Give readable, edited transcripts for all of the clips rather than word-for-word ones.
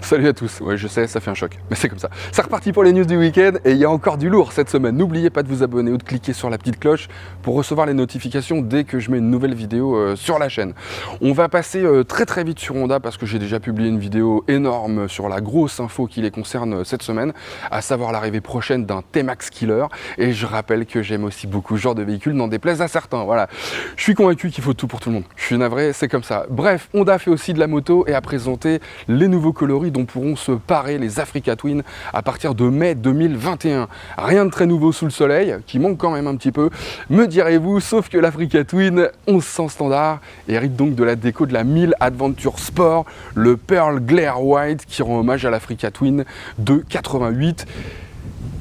Salut à tous, ouais je sais, ça fait un choc, mais c'est comme ça. C'est reparti pour les news du week-end et il y a encore du lourd cette semaine. N'oubliez pas de vous abonner ou de cliquer sur la petite cloche pour recevoir les notifications dès que je mets une nouvelle vidéo sur la chaîne. On va passer très vite sur Honda parce que j'ai déjà publié une vidéo énorme sur la grosse info qui les concerne cette semaine, à savoir l'arrivée prochaine d'un T-Max Killer. Et je rappelle que j'aime aussi beaucoup ce genre de véhicule, n'en déplaise à certains, voilà. Je suis convaincu qu'il faut tout pour tout le monde. Je suis navré, c'est comme ça. Bref, Honda fait aussi de la moto et a présenté les nouveaux coloris dont pourront se parer les Africa Twin à partir de mai 2021. Rien de très nouveau sous le soleil, qui manque quand même un petit peu, me direz-vous, sauf que l'Africa Twin 1100 standard hérite donc de la déco de la 1000 Adventure Sport, le Pearl Glare White qui rend hommage à l'Africa Twin de 88.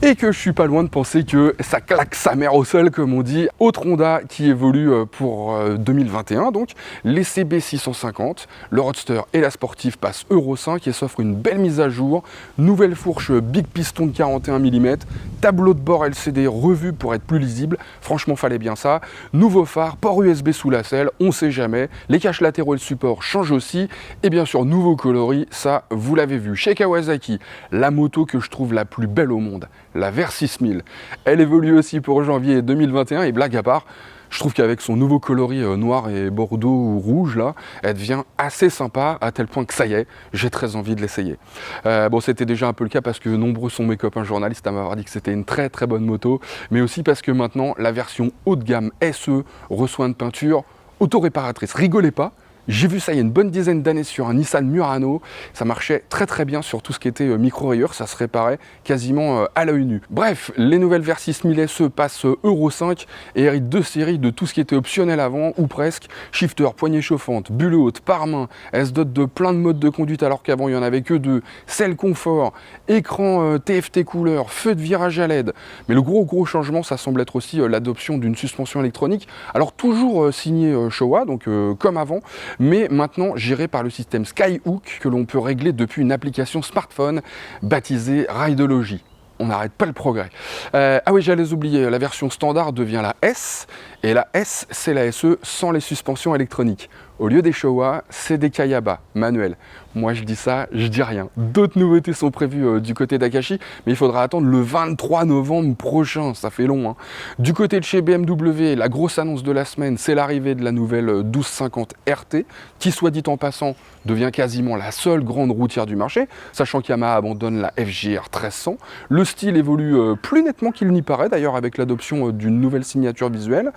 Et que je suis pas loin de penser que ça claque sa mère au sol, comme on dit. Autre Honda qui évolue pour 2021, donc les CB650, le Roadster et la Sportive passent Euro 5 et s'offrent une belle mise à jour. Nouvelle fourche Big Piston de 41 mm, tableau de bord LCD revu pour être plus lisible, franchement fallait bien ça. Nouveau phare, port USB sous la selle, on sait jamais. Les caches latéraux et le support changent aussi. Et bien sûr, nouveau coloris, ça vous l'avez vu. Chez Kawasaki, la moto que je trouve la plus belle au monde, la Versys 1000. Elle évolue aussi pour janvier 2021 et blague à part, je trouve qu'avec son nouveau coloris noir et bordeaux ou rouge là, elle devient assez sympa à tel point que ça y est, j'ai très envie de l'essayer. Bon, c'était déjà un peu le cas parce que nombreux sont mes copains journalistes à m'avoir dit que c'était une très bonne moto, mais aussi parce que maintenant la version haut de gamme SE reçoit une peinture auto-réparatrice. Rigolez pas. J'ai vu ça il y a une bonne dizaine d'années sur un Nissan Murano, ça marchait très bien sur tout ce qui était micro-rayures, ça se réparait quasiment à l'œil nu. Bref, les nouvelles Versys 1000 SE passent Euro 5 et héritent de série de tout ce qui était optionnel avant, ou presque, shifter, poignée chauffante, bulle haute, pare-main, elle se dote de plein de modes de conduite alors qu'avant il n'y en avait que deux, selle confort, écran TFT couleur, feu de virage à LED. Mais le gros changement, ça semble être aussi l'adoption d'une suspension électronique, alors toujours signée Showa, donc comme avant, mais maintenant géré par le système Skyhook que l'on peut régler depuis une application smartphone baptisée Rideology. On n'arrête pas le progrès. Ah oui, j'allais oublier, la version standard devient la S, et la S, c'est la SE sans les suspensions électroniques. Au lieu des Showa, c'est des Kayaba, manuels. Moi je dis ça, je dis rien. D'autres nouveautés sont prévues du côté d'Akashi, mais il faudra attendre le 23 novembre prochain, ça fait long. Hein. Du côté de chez BMW, la grosse annonce de la semaine, c'est l'arrivée de la nouvelle 1250 RT, qui soit dit en passant, devient quasiment la seule grande routière du marché, sachant qu'Yamaha abandonne la FJR 1300. Le style évolue plus nettement qu'il n'y paraît, d'ailleurs avec l'adoption d'une nouvelle signature visuelle.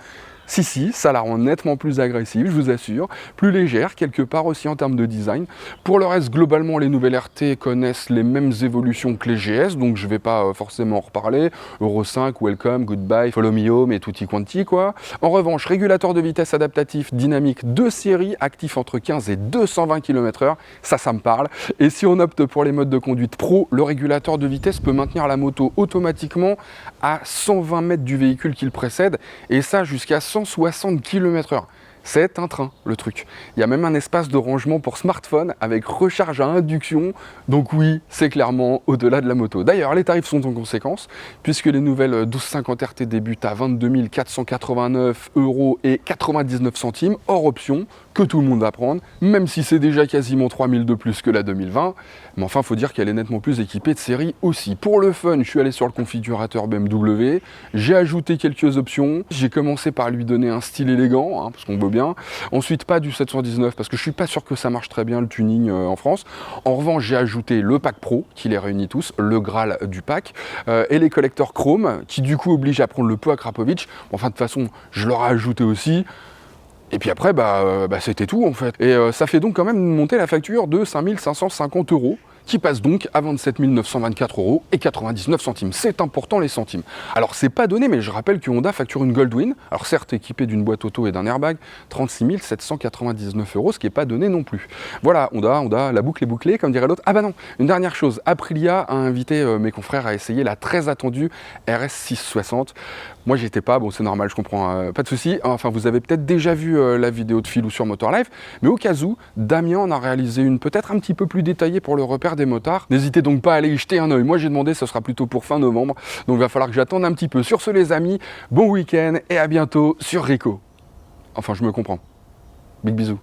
Si, ça la rend nettement plus agressive, je vous assure, plus légère, quelque part aussi en termes de design. Pour le reste, globalement, les nouvelles RT connaissent les mêmes évolutions que les GS, donc je ne vais pas forcément en reparler. Euro 5, welcome, goodbye, follow me home et tutti quanti, quoi. En revanche, régulateur de vitesse adaptatif dynamique de série, actif entre 15 et 220 km/h, ça me parle. Et si on opte pour les modes de conduite pro, le régulateur de vitesse peut maintenir la moto automatiquement à 120 mètres du véhicule qui le précède, et ça jusqu'à 160 km/h. C'est un train, le truc. Il y a même un espace de rangement pour smartphone avec recharge à induction. Donc oui, c'est clairement au-delà de la moto. D'ailleurs, les tarifs sont en conséquence, puisque les nouvelles 1250 RT débutent à 22 489 € et 99 centimes, hors option, que tout le monde va prendre, même si c'est déjà quasiment 3000 de plus que la 2020. Mais enfin, il faut dire qu'elle est nettement plus équipée de série aussi. Pour le fun, je suis allé sur le configurateur BMW, j'ai ajouté quelques options. J'ai commencé par lui donner un style élégant, parce qu'on veut bien. Ensuite, pas du 719, parce que je suis pas sûr que ça marche très bien le tuning en France. En revanche, j'ai ajouté le pack Pro, qui les réunit tous, le Graal du pack, et les collecteurs Chrome, qui du coup obligent à prendre le pot à Krapovic. Enfin, de toute façon, je leur ai ajouté aussi. Et puis après, c'était tout en fait. Et ça fait donc quand même monter la facture de 5550 €, qui passe donc à 27 924 € et 99 centimes. C'est important les centimes. Alors c'est pas donné, mais je rappelle que Honda facture une Goldwing, alors certes équipée d'une boîte auto et d'un airbag, 36 799 €, ce qui n'est pas donné non plus. Voilà, Honda, la boucle est bouclée, comme dirait l'autre. Ah bah non, une dernière chose, Aprilia a invité mes confrères à essayer la très attendue RS 660. Moi j'y étais pas, bon c'est normal, je comprends, pas de souci. Enfin vous avez peut-être déjà vu la vidéo de Philou sur Motorlife, mais au cas où, Damien en a réalisé une peut-être un petit peu plus détaillée pour le repère des motards. N'hésitez donc pas à aller y jeter un œil. Moi j'ai demandé, ce sera plutôt pour fin novembre, donc il va falloir que j'attende un petit peu. Sur ce les amis, bon week-end et à bientôt sur Rico. Enfin je me comprends. Big bisous.